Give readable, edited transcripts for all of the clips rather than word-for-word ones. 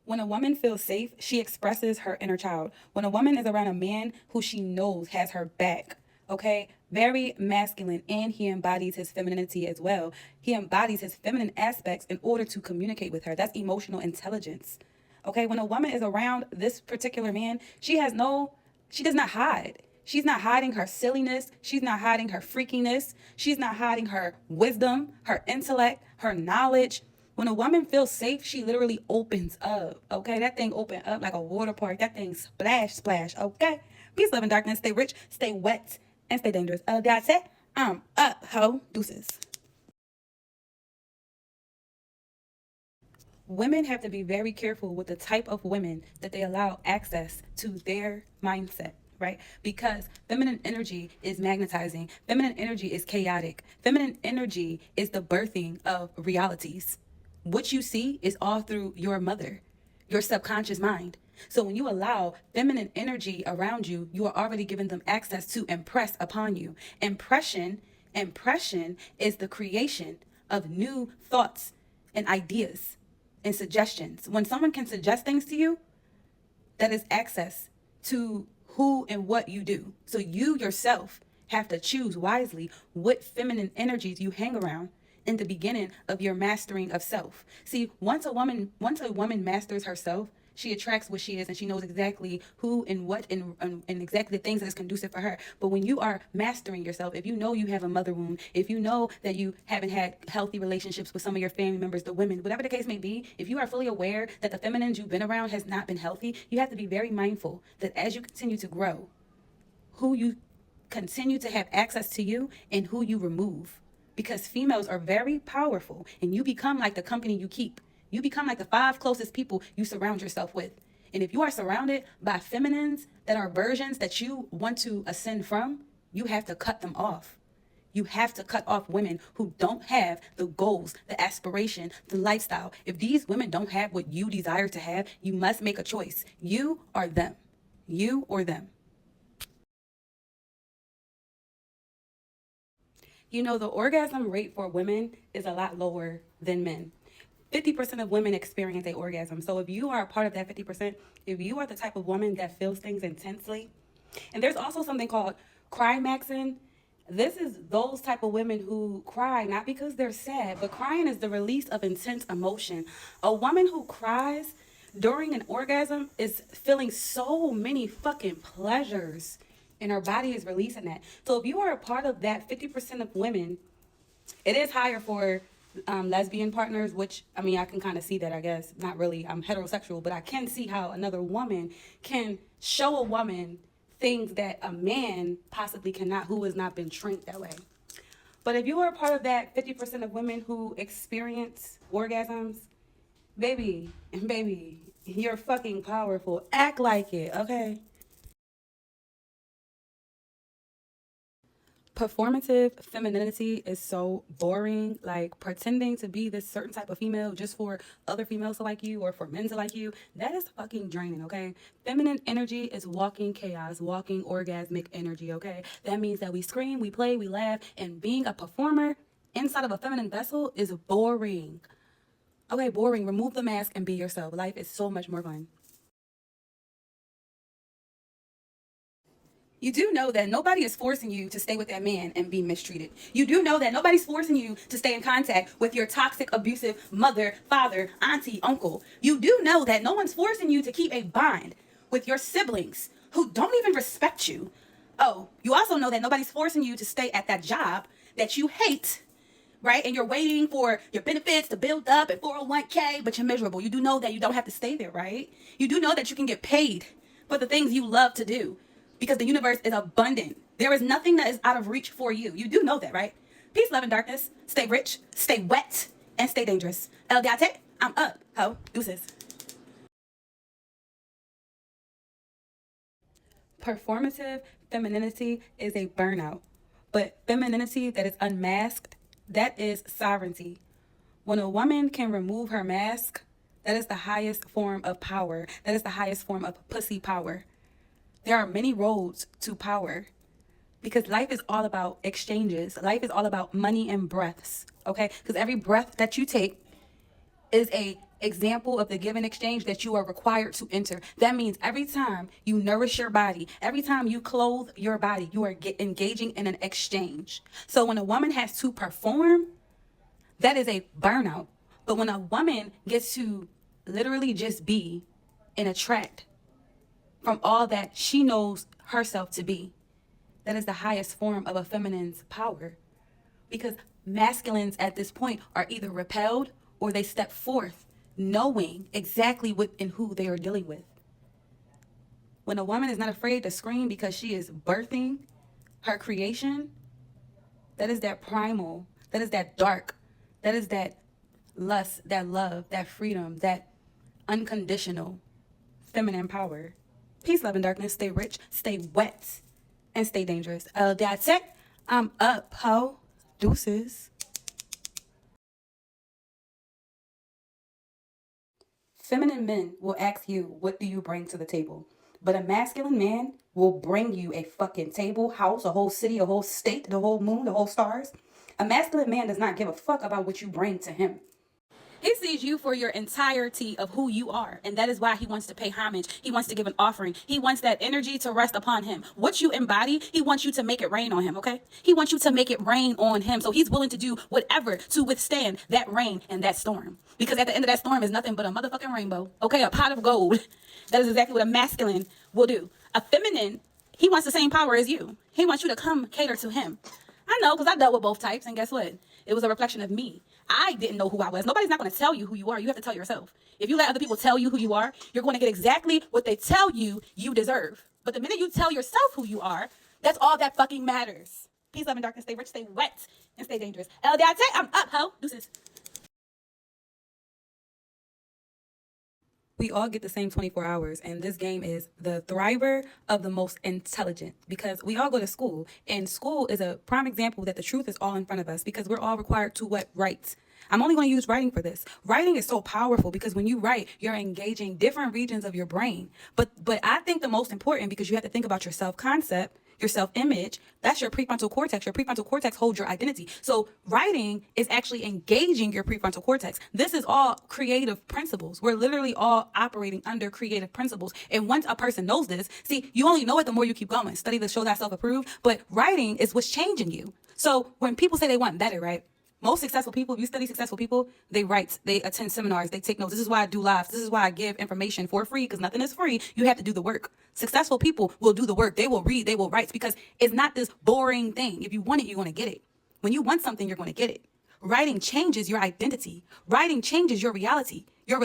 When a woman feels safe, she expresses her inner child. When a woman is around a man who she knows has her back, okay, very masculine, and he embodies his femininity as well. He embodies his feminine aspects in order to communicate with her. That's emotional intelligence. Okay, when a woman is around this particular man, she does not hide. She's not hiding her silliness. She's not hiding her freakiness. She's not hiding her wisdom, her intellect, her knowledge. When a woman feels safe, she literally opens up. Okay, that thing open up like a water park. That thing splash, splash. Okay, peace, love, and darkness. Stay rich, stay wet, and stay dangerous. That's it. I'm up, ho. Deuces. Women have to be very careful with the type of women that they allow access to their mindset, right? Because feminine energy is magnetizing, feminine energy is chaotic, feminine energy is the birthing of realities. What you see is all through your mother, your subconscious mind. So when you allow feminine energy around you, you are already giving them access to impress upon you. Impression is the creation of new thoughts and ideas and suggestions. When someone can suggest things to you, that is access to who and what you do. So you yourself have to choose wisely what feminine energies you hang around in the beginning of your mastering of self. See, once a woman masters herself, she attracts what she is, and she knows exactly who and what and exactly the things that is conducive for her. But when you are mastering yourself, if you know you have a mother wound, if you know that you haven't had healthy relationships with some of your family members, the women, whatever the case may be, if you are fully aware that the feminines you've been around has not been healthy, you have to be very mindful that as you continue to grow, who you continue to have access to you and who you remove. Because females are very powerful, and you become like the company you keep. You become like the 5 closest people you surround yourself with. And if you are surrounded by feminines that are versions that you want to ascend from, you have to cut them off. You have to cut off women who don't have the goals, the aspiration, the lifestyle. If these women don't have what you desire to have, you must make a choice. You or them. You or them. You know, the orgasm rate for women is a lot lower than men. 50% of women experience a orgasm. So if you are a part of that 50%, if you are the type of woman that feels things intensely, and there's also something called Cymaxing. This is those type of women who cry not because they're sad, but crying is the release of intense emotion. A woman who cries during an orgasm is feeling so many fucking pleasures, and her body is releasing that. So if you are a part of that 50% of women, it is higher for lesbian partners, which, I mean, I can kind of see that, I guess. Not really, I'm heterosexual, but I can see how another woman can show a woman things that a man possibly cannot, who has not been trained that way. But if you are a part of that 50% of women who experience orgasms, baby, you're fucking powerful. Act like it, okay? Performative femininity is so boring. Like pretending to be this certain type of female just for other females to like you or for men to like you, that is fucking draining, okay? Feminine energy is walking chaos, walking orgasmic energy, okay? That means that we scream, we play, we laugh, and being a performer inside of a feminine vessel is boring. Okay, boring. Remove the mask and be yourself. Life is so much more fun. You do know that nobody is forcing you to stay with that man and be mistreated. You do know that nobody's forcing you to stay in contact with your toxic, abusive mother, father, auntie, uncle. You do know that no one's forcing you to keep a bond with your siblings who don't even respect you. Oh, you also know that nobody's forcing you to stay at that job that you hate, right? And you're waiting for your benefits to build up at 401k, but you're miserable. You do know that you don't have to stay there, right? You do know that you can get paid for the things you love to do because the universe is abundant. There is nothing that is out of reach for you. You do know that, right? Peace, love, and darkness. Stay rich, stay wet, and stay dangerous. El Date, I'm up. Ho, deuces. Performative femininity is a burnout, but femininity that is unmasked, that is sovereignty. When a woman can remove her mask, that is the highest form of power. That is the highest form of pussy power. There are many roads to power because life is all about exchanges. Life is all about money and breaths, okay? Because every breath that you take is example of the give and exchange that you are required to enter. That means every time you nourish your body, every time you clothe your body, you are engaging in an exchange. So when a woman has to perform, that is a burnout. But when a woman gets to literally just be and attract from all that she knows herself to be, that is the highest form of a feminine's power. Because masculines at this point are either repelled or they step forth knowing exactly what and who they are dealing with. When a woman is not afraid to scream because she is birthing her creation, that is that primal, that is that dark, that is that lust, that love, that freedom, that unconditional feminine power. Peace, love, and darkness. Stay rich, stay wet, and stay dangerous. That's it. I'm up, ho. Deuces. Feminine men will ask you, what do you bring to the table? But a masculine man will bring you a fucking table, house, a whole city, a whole state, the whole moon, the whole stars. A masculine man does not give a fuck about what you bring to him. He sees you for your entirety of who you are. And that is why he wants to pay homage. He wants to give an offering. He wants that energy to rest upon him. What you embody, he wants you to make it rain on him, okay? He wants you to make it rain on him. So he's willing to do whatever to withstand that rain and that storm. Because at the end of that storm is nothing but a motherfucking rainbow, okay? A pot of gold. That is exactly what a masculine will do. A feminine, he wants the same power as you. He wants you to come cater to him. I know, because I dealt with both types, and guess what? It was a reflection of me. I didn't know who I was. Nobody's not going to tell you who you are. You have to tell yourself. If you let other people tell you who you are, you're going to get exactly what they tell you you deserve. But the minute you tell yourself who you are, that's all that fucking matters. Peace, love, and darkness. Stay rich, stay wet, and stay dangerous. LDIT, I'm up, ho. Deuces. We all get the same 24 hours, and this game is the thriver of the most intelligent, because we all go to school, and school is a prime example that the truth is all in front of us, because we're all required to write. I'm only going to use writing for this. Writing is so powerful because when you write, you're engaging different regions of your brain. But I think the most important, because you have to think about your self-concept, your self-image, that's your prefrontal cortex. Your prefrontal cortex holds your identity. So writing is actually engaging your prefrontal cortex. This is all creative principles. We're literally all operating under creative principles. And once a person knows this, see, you only know it the more you keep going. Study to show thyself approved. But writing is what's changing you. So when people say they want better, right? Most successful people, if you study successful people, they write, they attend seminars, they take notes. This is why I do lives. This is why I give information for free, because nothing is free. You have to do the work. Successful people will do the work. They will read, they will write, because it's not this boring thing. If you want it, you're going to get it. When you want something, you're going to get it. Writing changes your identity. Writing changes your reality. You're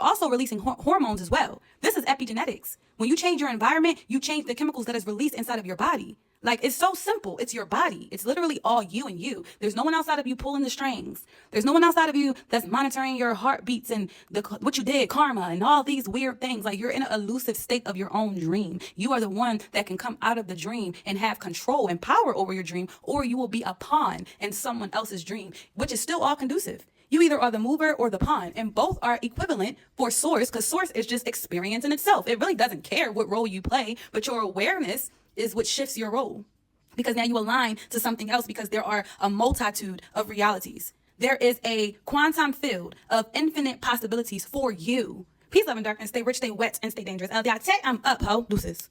also releasing hormones as well. This is epigenetics. When you change your environment, you change the chemicals that is released inside of your body. Like, it's so simple. It's your body. It's literally all you and you. There's no one outside of you pulling the strings. There's no one outside of you that's monitoring your heartbeats and what you did, karma, and all these weird things. Like, you're in an elusive state of your own dream. You are the one that can come out of the dream and have control and power over your dream, or you will be a pawn in someone else's dream, which is still all conducive. You either are the mover or the pawn, and both are equivalent for source, because source is just experience in itself. It really doesn't care what role you play, but your awareness is what shifts your role, because now you align to something else, because there are a multitude of realities. There is a quantum field of infinite possibilities for you. Peace, love, and darkness. Stay rich, stay wet, and stay dangerous. I'm up, ho. Deuces.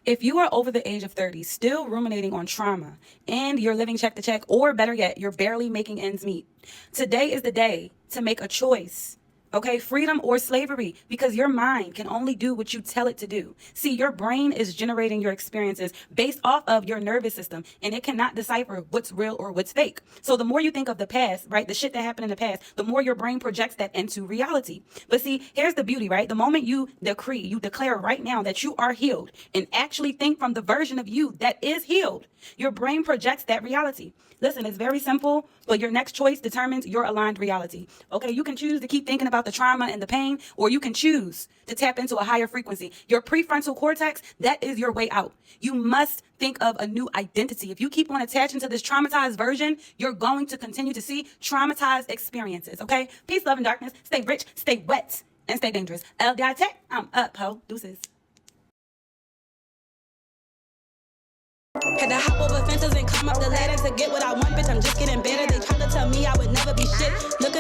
If you are over the age of 30, still ruminating on trauma, and you're living check to check, or better yet, you're barely making ends meet, today is the day to make a choice. Okay, freedom or slavery, because your mind can only do what you tell it to do. See, your brain is generating your experiences based off of your nervous system, and it cannot decipher what's real or what's fake. So the more you think of the past, right, the shit that happened in the past, the more your brain projects that into reality. But see, here's the beauty, right? The moment you declare right now that you are healed, and actually think from the version of you that is healed, your brain projects that reality. Listen, it's very simple, but your next choice determines your aligned reality. Okay, you can choose to keep thinking about the trauma and the pain, or you can choose to tap into a higher frequency. Your prefrontal cortex, that is your way out. You must think of a new identity. If you keep on attaching to this traumatized version, you're going to continue to see traumatized experiences, okay? Peace, love, and darkness. Stay rich, stay wet, and stay dangerous. LDIT, I'm up, ho. Deuces. Had to hop over fences and climb up the ladder to get what I want, bitch, I'm just getting better. They tried to tell me I would never be shit. Look